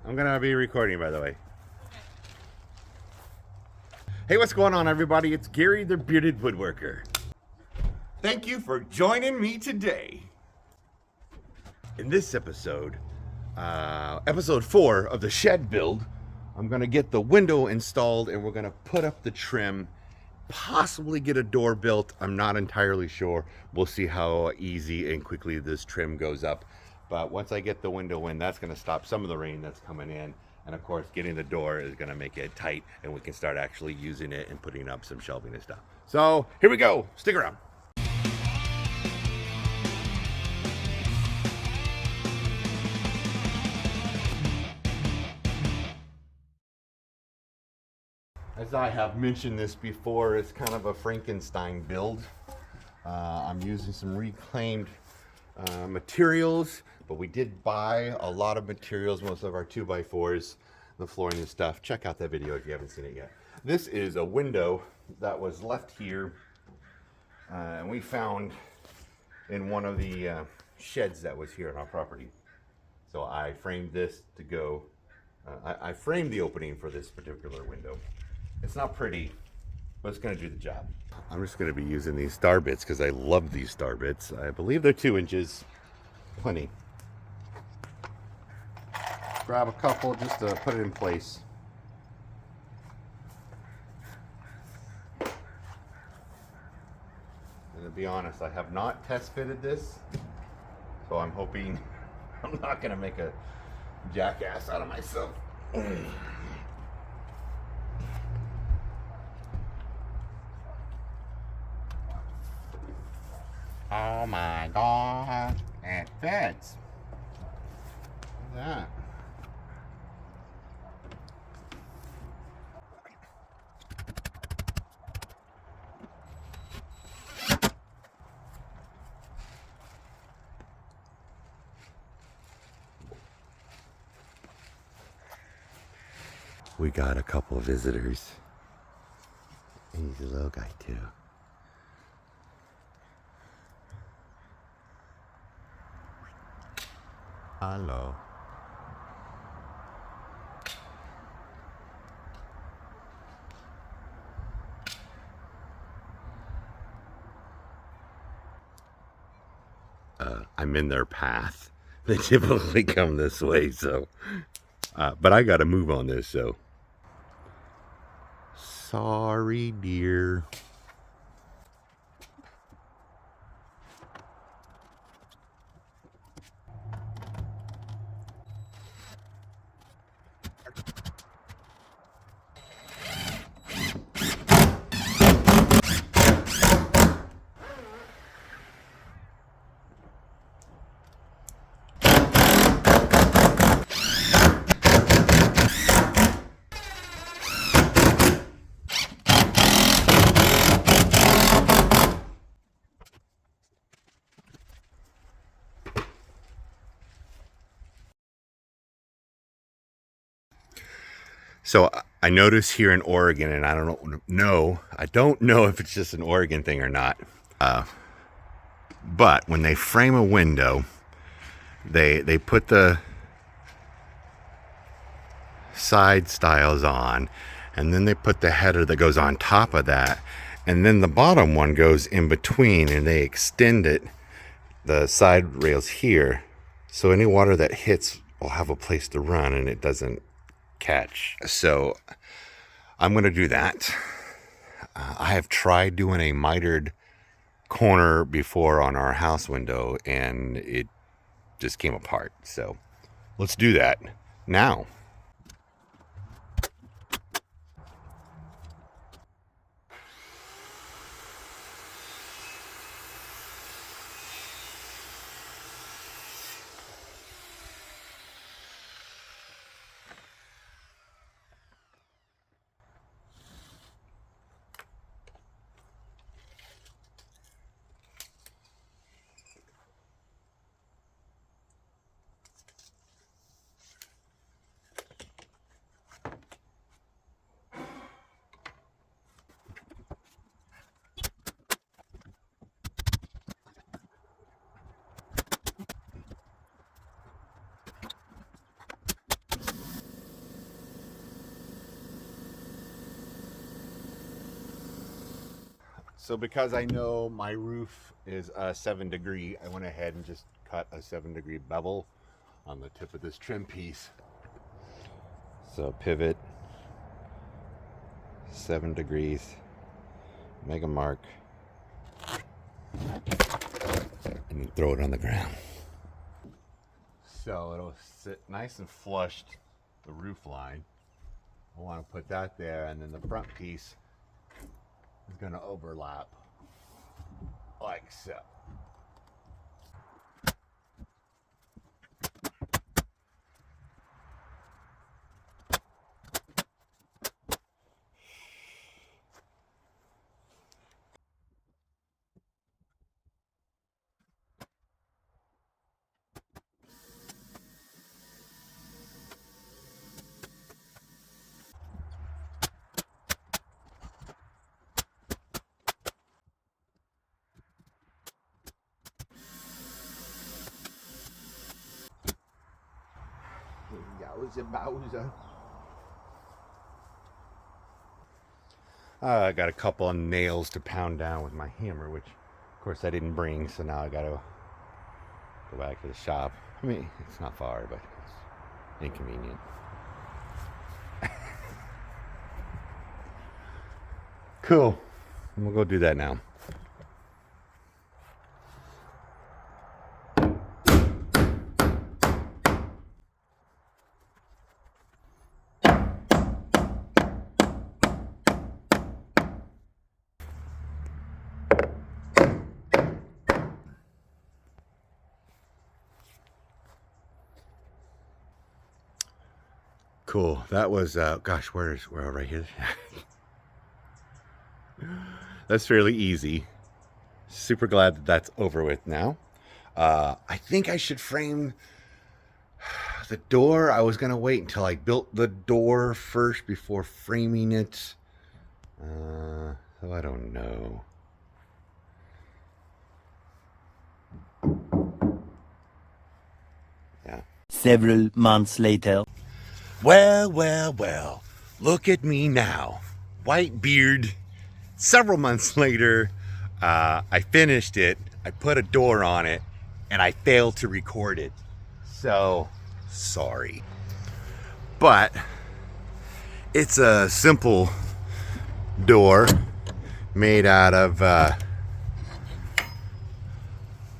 I'm gonna be recording, by the way. Hey, what's going on, everybody? It's Gary, the Bearded Woodworker. Thank you for joining me today. In this episode, episode 4 of the shed build, I'm gonna get the window installed and we're gonna put up the trim, possibly get a door built. I'm not entirely sure. We'll see how easy and quickly this trim goes up. But once I get the window in, that's gonna stop some of the rain that's coming in. And of course, getting the door is gonna make it tight and we can start actually using it and putting up some shelving and stuff. So here we go, stick around. As I have mentioned this before, it's kind of a Frankenstein build. I'm using some reclaimed materials, but we did buy a lot of materials, most of our 2x4s, the flooring and stuff. Check out that video if you haven't seen it yet. This is a window that was left here, and we found in one of the sheds that was here on our property. So I framed this to go, I framed the opening for this particular window. It's not pretty, but it's going to do the job. I'm just going to be using these star bits because I love these star bits. I believe they're 2 inches. Plenty. Grab a couple just to put it in place. And to be honest, I have not test fitted this, so I'm hoping I'm not going to make a jackass out of myself. Oh my god, it fits. Look at that. We got a couple of visitors. And he's a little guy too. Hello. I'm in their path. They typically come this way, so. But I got to move on this, so. Sorry, dear. So I notice here in Oregon, and I don't know if it's just an Oregon thing or not. But when they frame a window, they put the side stiles on, and then they put the header that goes on top of that, and then the bottom one goes in between, and they extend it, the side rails here, so any water that hits will have a place to run and it doesn't catch. So I'm going to do that. I have tried doing a mitered corner before on our house window and it just came apart. So let's do that now. So because I know my roof is a 7 degree, I went ahead and just cut a 7 degree bevel on the tip of this trim piece. So pivot, 7 degrees, make a mark, and you throw it on the ground. So it'll sit nice and flush the roof line. I want to put that there, and then the front piece is going to overlap like so. I got a couple of nails to pound down with my hammer, which of course I didn't bring, so now I gotta go back to the shop. I mean, it's not far, but it's inconvenient. Cool. We'll go do that now. Cool. That was, gosh, we're right here. That's fairly easy. Super glad that that's over with now. I think I should frame the door. I was going to wait until I built the door first before framing it. So I don't know. Yeah. Several months later. Well, look at me now. White beard. Several months later, I finished it, I put a door on it, and I failed to record it. So, sorry. But, it's a simple door made out of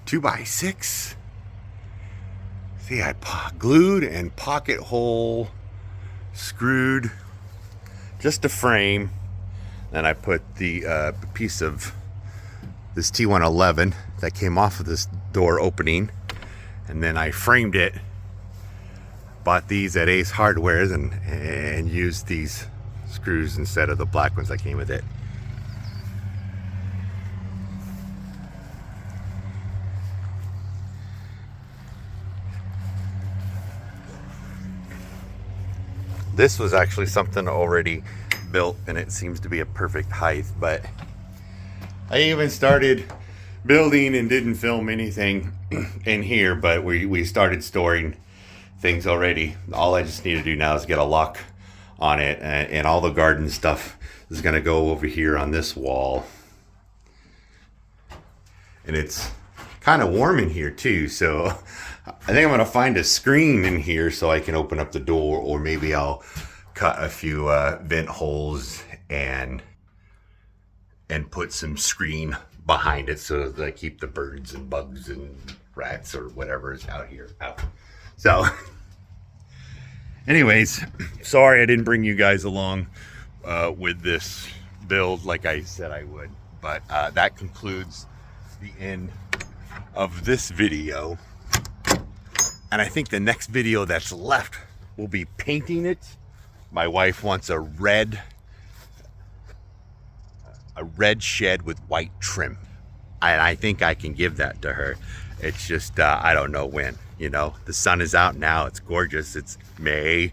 2x6. See, I glued and pocket hole screwed just a frame. Then I put the piece of this T111 that came off of this door opening, and then I framed it. Bought these at Ace Hardware and used these screws instead of the black ones that came with it. This was actually something already built, and it seems to be a perfect height, but I even started building and didn't film anything in here, but we started storing things already. All I just need to do now is get a lock on it, and all the garden stuff is going to go over here on this wall. And it's kind of warm in here too, so I think I'm going to find a screen in here so I can open up the door, or maybe I'll cut a few vent holes and put some screen behind it so that I keep the birds and bugs and rats or whatever is out here out. So anyways, sorry I didn't bring you guys along with this build like I said I would, but that concludes the end of this video. And I think the next video that's left will be painting it. My wife wants a red shed with white trim. And I think I can give that to her. It's just, I don't know when. You know, the sun is out now. It's gorgeous. It's May.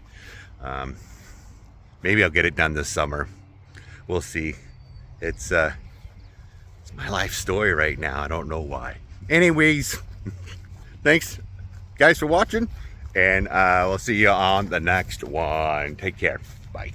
Maybe I'll get it done this summer. We'll see. It's my life story right now. I don't know why. Anyways, thanks guys for watching, and we'll see you on the next one. Take care. Bye.